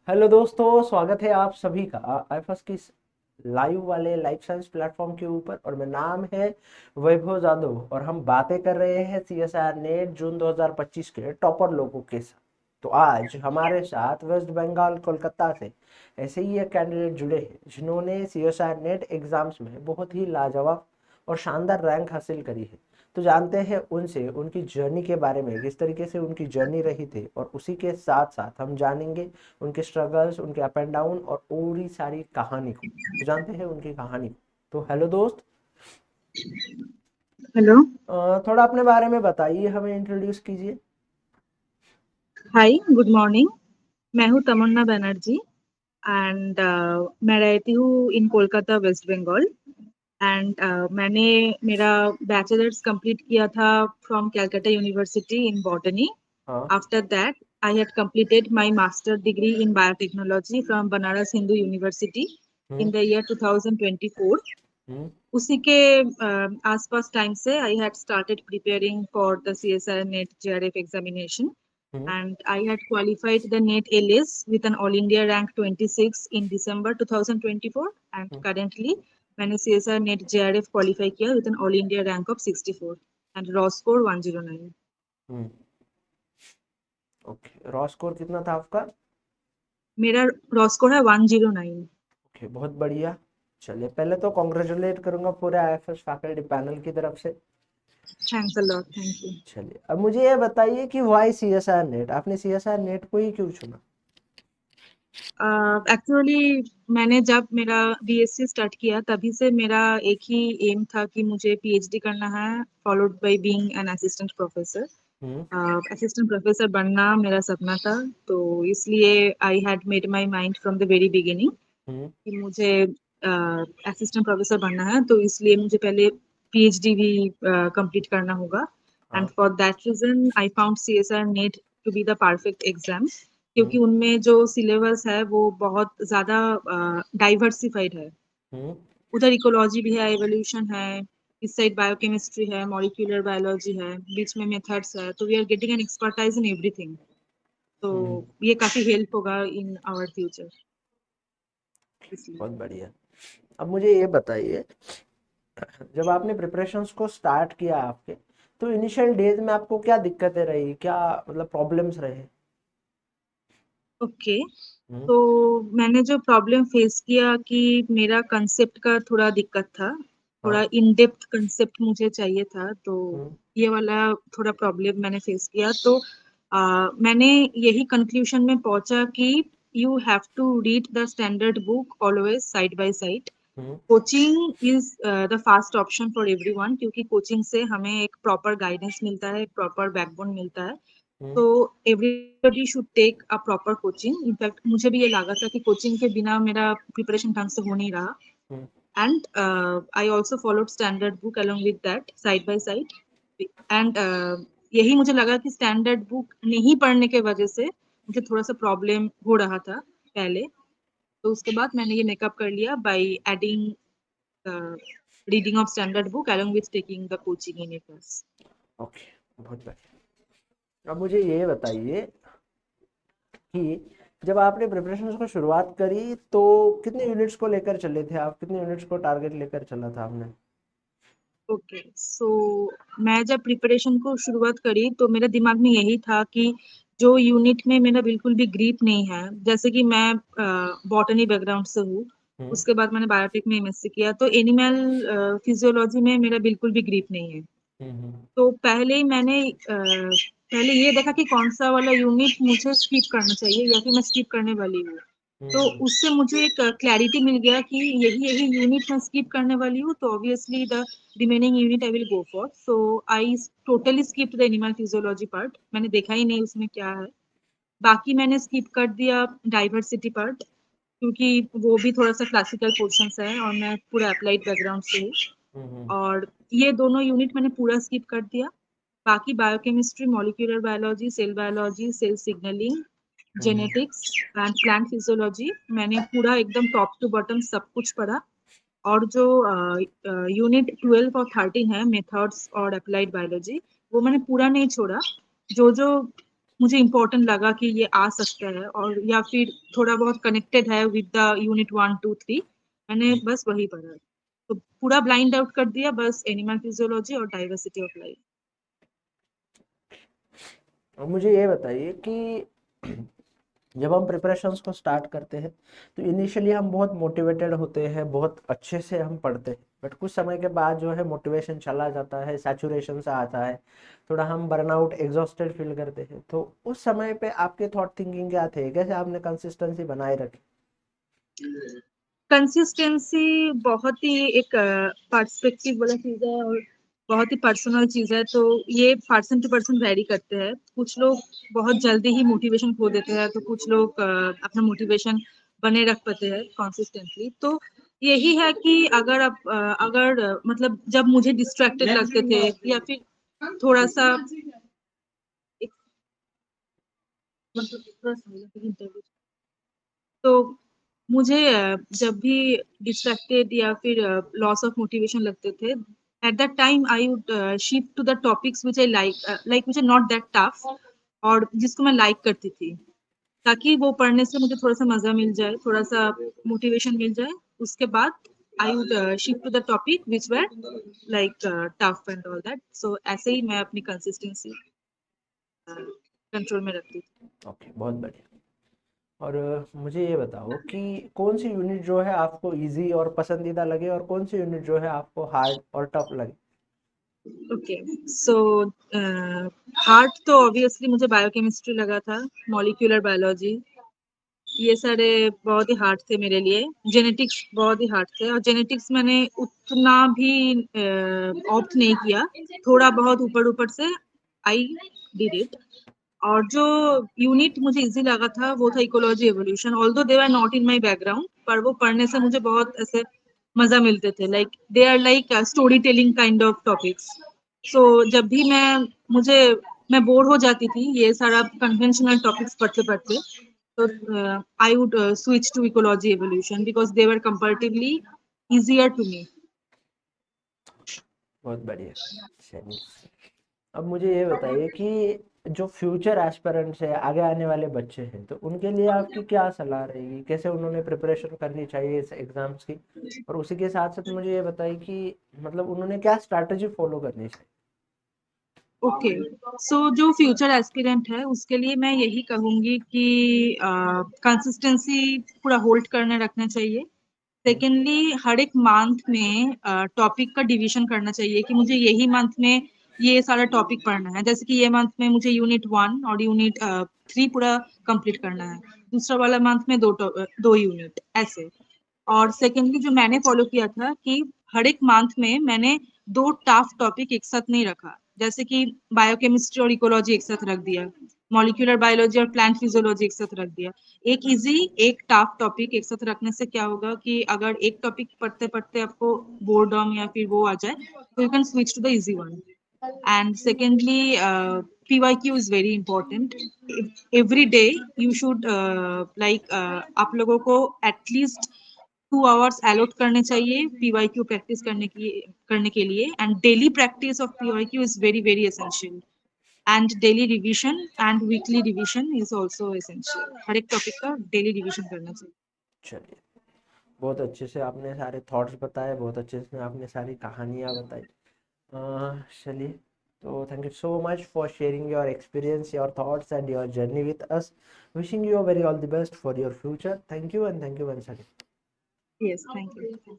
Hello दोस्तों, स्वागत है आप सभी का आईफस की लाइव वाले लाइफ साइंस प्लेटफॉर्म के ऊपर। और मेरा नाम है वैभव जादव और हम बातें कर रहे हैं सीएसआर नेट जून 2025 के टॉपर लोगों के साथ। तो आज हमारे साथ वेस्ट बंगाल कोलकाता से ऐसे ही एक कैंडिडेट जुड़े हैं जिन्होंने सीएसआर नेट एग्जाम्स में बहुत ही लाजवाब और शानदार रैंक हासिल करी है। तो जानते हैं उनसे उनकी जर्नी के बारे में, किस तरीके से उनकी जर्नी रही थी, और उसी के साथ साथ हम जानेंगे उनके स्ट्रगल्स, उनके अप एंड डाउन और पूरी सारी कहानी को। तो जानते हैं उनकी कहानी को। तो हेलो दोस्त, हेलो। थोड़ा अपने बारे में बताइए, हमें इंट्रोड्यूस कीजिए। Hi, good morning. मैं हूँ तमन्ना बनर्जी एंड मैं रहती हूँ इन कोलकाता वेस्ट बंगाल। एंड मैंने मेरा बैचलर्स कंप्लीट किया था from Calcutta university in botany. हाँ। After that I had completed my master degree in biotechnology from Banaras Hindu University hmm. in the year 2024. हम्म। उसी के आसपास टाइम से I had started preparing for the CSR net JRF examination hmm. and I had qualified the NET LS with an All India rank 26 in December 2024 and hmm. currently मैंने CSR NET JRF qualify किया with an All India rank of 64 and raw score 109. Hmm. Okay, raw score कितना था आपका? मेरा raw score है 109. Okay, बहुत बढ़िया। चलिए, पहले तो कॉन्ग्रेचुलेट करूंगा पूरे आईएफएस फैकल्टी पैनल की तरफ से। Thanks a lot. Thank you. चलिए, अब मुझे ये बताइए कि वाई सीएसआर नेट, आपने सीएसआर नेट को ही क्यों चुना? एक्चुअली मैंने जब मेरा BSc स्टार्ट किया तभी से मेरा एक ही एम था कि मुझे PhD करना है followed by being an assistant professor. Hmm. Assistant professor बनना मेरा सपना था। तो इसलिए I had made my mind from the very beginning hmm. कि मुझे असिस्टेंट प्रोफेसर बनना है, तो इसलिए मुझे पहले PhD भी कंप्लीट करना होगा। एंड हाँ। For that reason I found CSR NET to be the perfect exam, hmm. क्योंकि उनमें जो सिलेबस है वो बहुत ज्यादा डाइवर्सिफाइड है। हम्म। उधर इकोलॉजी भी है, एवोल्यूशन है, इस साइड बायोकेमिस्ट्री है, मॉलिक्यूलर बायोलॉजी है, बीच में मेथड्स है, तो we are getting an expertise in everything. तो हम्म। ये काफी हेल्प होगा इन आवर फ्यूचर, इसलिए। बहुत बढ़िया। अब मुझे ये बताइए, जब आपने प्रिपरेशंस को स्टार्ट किया आपके, तो इनिशियल डेज में आपको क्या दिक्कतें रही, क्या मतलब प्रॉब्लम्स रहे? ओके। हम्म। तो मैंने जो प्रॉब्लम फेस किया कि मेरा कंसेप्ट का थोड़ा दिक्कत था, थोड़ा हाँ। इन डेप्थ कंसेप्ट मुझे चाहिए था, तो हम्म। ये वाला थोड़ा प्रॉब्लम मैंने फेस किया। तो मैंने यही कंक्लूजन में पहुंचा कि you have to read the standard book always side by side. Hmm. Coaching is the fast option for everyone, क्योंकि कोचिंग से हमें एक प्रॉपर गाइडेंस मिलता है, एक प्रॉपर बैकबोन मिलता है। हम्म। तो everybody should take a proper coaching. In fact मुझे भी ये लगा था कि कोचिंग के बिना मेरा प्रिपरेशन ढंग से हो नहीं रहा। Hmm. And I also followed standard book along with that side by side. एंड यही मुझे लगा कि स्टैंडर्ड बुक नहीं पढ़ने के वजह से मुझे थोड़ा सा प्रॉब्लम हो रहा था पहले। तो उसके बाद मैंने ये मेकअप कर लिया by adding reading of standard book along with taking the coaching in A class. Okay, बहुत बढ़िया। अब मुझे ये बताइए कि जब आपने प्रिपरेशंस को शुरुआत करी तो कितने यूनिट्स को लेकर चले थे आप, कितने यूनिट्स को टारगेट लेकर चला था आपने? ओके, सो मैं जब प्रिपरेशन को शुरुआत करी तो मेरे दिमाग में यही था कि जो यूनिट में मेरा बिल्कुल भी ग्रीप नहीं है, जैसे कि मैं बॉटनी बैकग्राउंड से हूँ। हम्म। उसके बाद मैंने बायोटेक में MSc किया, तो एनिमल फिजियोलॉजी में मेरा बिल्कुल भी ग्रीप नहीं है। हम्म। तो पहले ही मैंने पहले ये देखा कि कौन सा वाला यूनिट मुझे स्किप करना चाहिए या फिर मैं स्किप करने वाली हूँ। तो हम्म। उससे मुझे एक क्लैरिटी मिल गया कि यही यही यूनिट मैं स्किप करने वाली हूँ, तो obviously the remaining unit I will go for. So I totally skip the animal physiology part, मैंने देखा ही नहीं उसमें क्या है। बाकी मैंने स्किप कर दिया डाइवर्सिटी पार्ट, क्योंकि वो भी थोड़ा सा क्लासिकल पोर्शन है और मैं पूरा अप्लाइड बैकग्राउंड से हूँ। हम्म। और ये दोनों यूनिट मैंने पूरा स्किप कर दिया। बाकी biochemistry, molecular biology, cell biology, cell signaling, hmm. Genetics and plant physiology, मैंने पूरा एकदम टॉप टू बॉटम सब कुछ पढ़ा। और जो यूनिट 12 और 13 है, मेथड्स और अप्लाइड बायोलॉजी, वो मैंने पूरा नहीं छोड़ा। जो जो मुझे इम्पोर्टेंट लगा कि ये आ सकता है और या फिर थोड़ा बहुत कनेक्टेड है विद द यूनिट 1 2 3, मैंने बस वही पढ़ा। तो पूरा ब्लाइंड आउट कर दिया बस एनिमल फिजियोलॉजी और डाइवर्सिटी ऑफ लाइफ। और मुझे ये बताइए कि जब हम प्रिपरेशंस को स्टार्ट करते हैं तो इनिशियली हम बहुत मोटिवेटेड होते हैं, बहुत अच्छे से हम पढ़ते हैं, बट कुछ समय के बाद जो है मोटिवेशन चला जाता है, सैचुरेशन सा आता है, थोड़ा हम बर्नआउट एग्जॉस्टेड फील करते हैं। तो उस समय पे आपके थॉट थिंकिंग क्या थे, कैसे आपने कंसिस्टेंसी बनाए रखी? कंसिस्टेंसी बहुत ही एक पर्सपेक्टिव वाला चीज है और बहुत ही पर्सनल चीज है, तो ये पर्सन टू पर्सन वेरी करते हैं। कुछ लोग बहुत जल्दी ही मोटिवेशन खो देते हैं, तो कुछ लोग अपना मोटिवेशन बने रख पाते हैं कंसिस्टेंटली। तो यही है कि अगर आप मतलब जब मुझे डिस्ट्रैक्टेड लगते थे या फिर थोड़ा सा मतलब थोड़ा सा तो मुझे जब भी डिस्ट्रैक्टेड या फिर लॉस ऑफ मोटिवेशन लगते थे, at that time I would shift to the topics which I like which are not that tough और जिसको मैं लाइक करती थी, ताकि वो पढ़ने से मुझे थोड़ा सा मजा मिल जाए, थोड़ा सा मोटिवेशन मिल जाए। उसके बाद I would shift to the topic which were like tough and all that. So ऐसे ही मैं अपनी कंसिस्टेंसी कंट्रोल में रखती थी। ओके, बहुत बढ़िया। और मुझे ये बताओ कि कौन सी यूनिट जो है आपको इजी और पसंदीदा लगे और कौन सी यूनिट जो है आपको हार्ड और टफ लगे? ओके, सो हार्ड तो ऑब्वियसली मुझे बायोकेमिस्ट्री लगा था, मॉलिक्यूलर बायोलॉजी, ये सारे बहुत ही हार्ड थे मेरे लिए। जेनेटिक्स बहुत ही हार्ड थे और जेनेटिक्स मैंने उतना भी ऑप्ट नहीं किया, थोड़ा बहुत ऊपर ऊपर से आई डिड इट। और जो यूनिट मुझे इजी लगा था वो था ecology evolution, although they are not in my background, पर वो पढ़ने से मुझे बहुत ऐसे मजा मिलते थे, like they are like story telling kind of topics. So जब भी मैं बोर हो जाती थी ये सारा कन्वेंशनल टॉपिक्स पढ़ते पढ़ते, तो I would switch to ecology evolution because they were comparatively easier to me. बहुत बढ़िया। चलिए, अब मुझे ये बताइए कि जो फ्यूचर एस्पिरेंट्स है, आगे आने वाले बच्चे हैं, तो उनके लिए आपकी क्या सलाह रहेगी, कैसे उन्होंने प्रिपरेशन करनी चाहिए इस एग्जाम्स की? और उसी के साथ साथ मुझे ये बताइए कि मतलब उन्होंने क्या स्ट्रैटेजी फॉलो करनी चाहिए? ओके, सो जो फ्यूचर एस्पिरेंट है उसके लिए मैं यही कहूंगी कि कंसिस्टेंसी पूरा होल्ड करने रखना चाहिए। सेकेंडली हर एक मंथ में टॉपिक का डिवीजन करना चाहिए कि मुझे यही मंथ में ये सारा टॉपिक पढ़ना है, जैसे कि ये मंथ में मुझे यूनिट 1 और यूनिट 3 पूरा कंप्लीट करना है, दूसरा वाला मंथ में दो यूनिट ऐसे। और सेकेंडली जो मैंने फॉलो किया था कि हर एक मंथ में मैंने दो टफ टॉपिक एक साथ नहीं रखा, जैसे कि बायोकेमिस्ट्री और इकोलॉजी एक साथ रख दिया, मॉलिक्यूलर बायोलॉजी और प्लांट फिजियोलॉजी एक साथ रख दिया। एक इजी एक टफ टॉपिक एक साथ रखने से क्या होगा कि अगर एक टॉपिक पढ़ते पढ़ते आपको बोर्डम या फिर वो आ जाए तो you can switch to the easy one. And secondly, PYQ is very important. Every day you should आप लोगों को at least 2 hours allot करने चाहिए PYQ प्रैक्टिस करने के लिए, and daily practice of PYQ is very very essential. And daily revision and weekly revision is also essential. हर एक topic का डेली रिवीजन करना चाहिए। चलिए, बहुत अच्छे से आपने सारे थॉट्स बताए, बहुत अच्छे से आपने सारी कहानियाँ बताई। चलिए, तो thank you so much for sharing your experience, your thoughts and your journey with us. Wishing you very all the best for your future. Thank you and thank you once again. Yes, thank you.